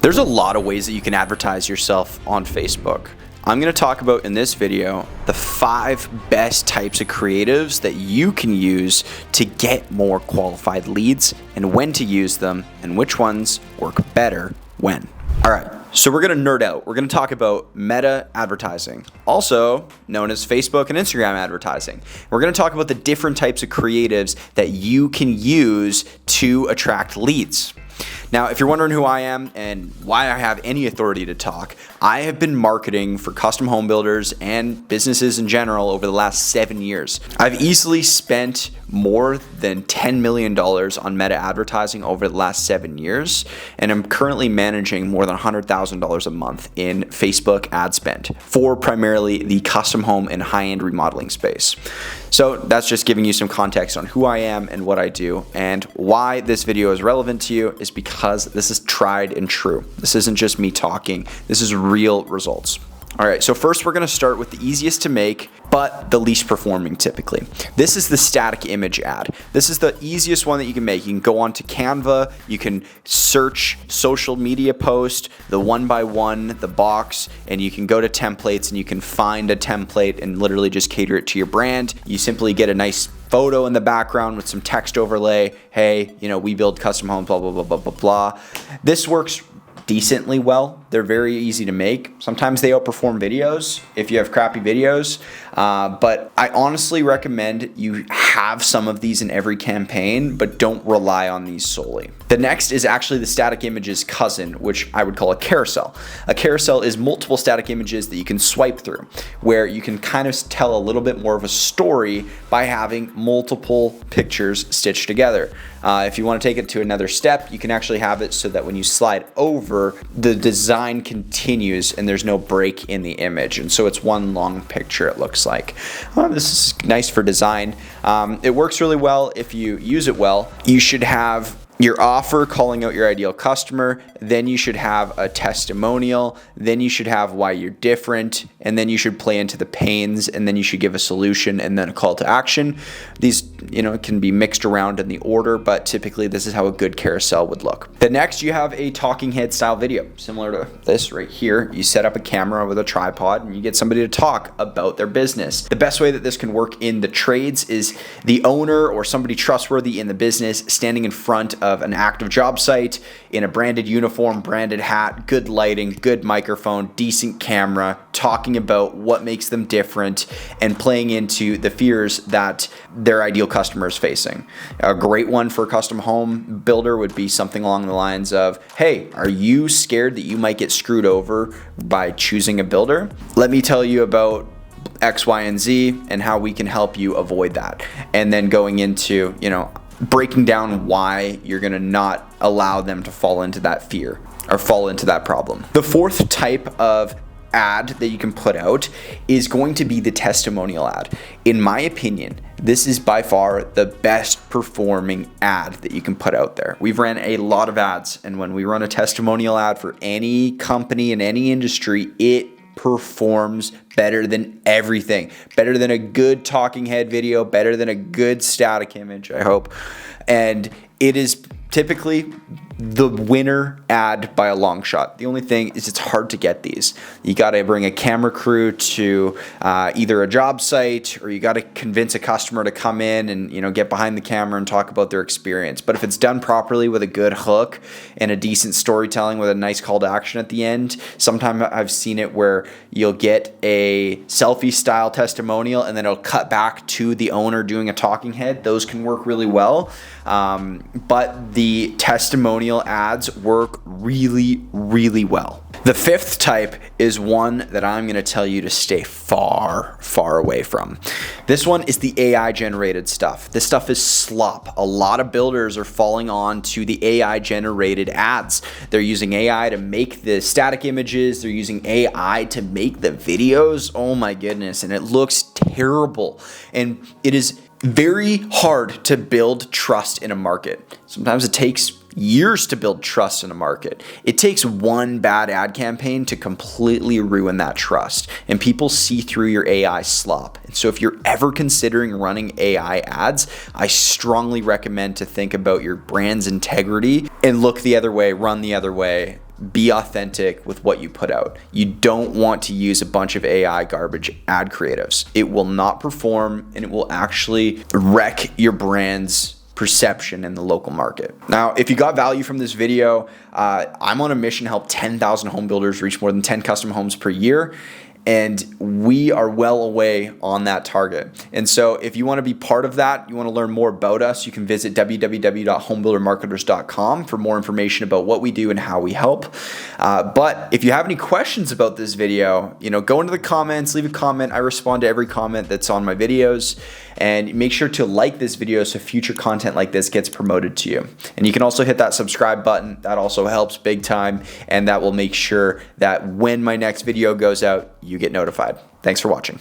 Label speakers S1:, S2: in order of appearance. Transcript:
S1: There's a lot of ways that you can advertise yourself on Facebook. I'm going to talk about in this video the 5 best types of creatives that you can use to get more qualified leads and when to use them and which ones work better when. All right, so we're going to nerd out. We're going to talk about meta advertising, also known as Facebook and Instagram advertising. We're going to talk about the different types of creatives that you can use to attract leads. Now, if you're wondering who I am and why I have any authority to talk, I have been marketing for custom home builders and businesses in general over the last 7 years. I've easily spent more than $10 million on meta advertising over the last 7 years, and I'm currently managing more than $100,000 a month in Facebook ad spend for primarily the custom home and high-end remodeling space. So that's just giving you some context on who I am and what I do, and why this video is relevant to you is because this is tried and true. This isn't just me talking. This is real results. All right, so first we're gonna start with the easiest to make, but the least performing typically. This is the static image ad. This is the easiest one that you can make. You can go onto Canva, you can search social media post, the 1x1, the box, and you can go to templates and you can find a template and literally just cater it to your brand. You simply get a nice photo in the background with some text overlay. Hey, we build custom homes, blah, blah, blah, blah, blah, blah. This works decently well. They're very easy to make. Sometimes they outperform videos if you have crappy videos, but I honestly recommend you have some of these in every campaign, but don't rely on these solely. The next is actually the static images cousin, which I would call a carousel. A carousel is multiple static images that you can swipe through, where you can kind of tell a little bit more of a story by having multiple pictures stitched together. If you want to take it to another step, you can actually have it so that when you slide over, the design continues and there's no break in the image. And so it's one long picture, it looks like. This is nice for design. It works really well if you use it well. You should have your offer calling out your ideal customer, then you should have a testimonial, then you should have why you're different, and then you should play into the pains, and then you should give a solution and then a call to action. These, can be mixed around in the order, but typically this is how a good carousel would look. The next, you have a talking head style video, similar to this right here. You set up a camera with a tripod and you get somebody to talk about their business. The best way that this can work in the trades is the owner or somebody trustworthy in the business standing in front of an active job site in a branded uniform, branded hat, good lighting, good microphone, decent camera, talking about what makes them different and playing into the fears that their ideal customer is facing. A great one for a custom home builder would be something along the lines of, hey, are you scared that you might get screwed over by choosing a builder? Let me tell you about X, Y, and Z and how we can help you avoid that. And then going into, breaking down why you're going to not allow them to fall into that fear or fall into that problem. The fourth type of ad that you can put out is going to be the testimonial ad. In my opinion, this is by far the best performing ad that you can put out there. We've ran a lot of ads, and when we run a testimonial ad for any company in any industry, it performs better than everything. Better than a good talking head video, better than a good static image, I hope. And it is typically the winner ad by a long shot. The only thing is it's hard to get these. You got to bring a camera crew to either a job site, or you got to convince a customer to come in and get behind the camera and talk about their experience. But if it's done properly with a good hook and a decent storytelling with a nice call to action at the end, sometimes I've seen it where you'll get a selfie style testimonial and then it'll cut back to the owner doing a talking head. Those can work really well. But the testimonial ads work really, really well. The fifth type is one that I'm going to tell you to stay far, far away from. This one is the AI generated stuff. This stuff is slop. A lot of builders are falling on to the AI generated ads. They're using AI to make the static images. They're using AI to make the videos. Oh my goodness. And it looks terrible. And it is very hard to build trust in a market. Sometimes it takes years to build trust in a market. It takes one bad ad campaign to completely ruin that trust, and people see through your AI slop. And so if you're ever considering running AI ads, I strongly recommend to think about your brand's integrity and look the other way, run the other way, be authentic with what you put out. You don't want to use a bunch of AI garbage ad creatives. It will not perform, and it will actually wreck your brand's perception in the local market. Now, if you got value from this video, I'm on a mission to help 10,000 home builders reach more than 10 custom homes per year. And we are well away on that target. And so if you want to be part of that, you want to learn more about us, you can visit www.homebuildermarketers.com for more information about what we do and how we help. But if you have any questions about this video, go into the comments, leave a comment. I respond to every comment that's on my videos. And make sure to like this video so future content like this gets promoted to you. And you can also hit that subscribe button. That also helps big time. And that will make sure that when my next video goes out, you get notified. Thanks for watching.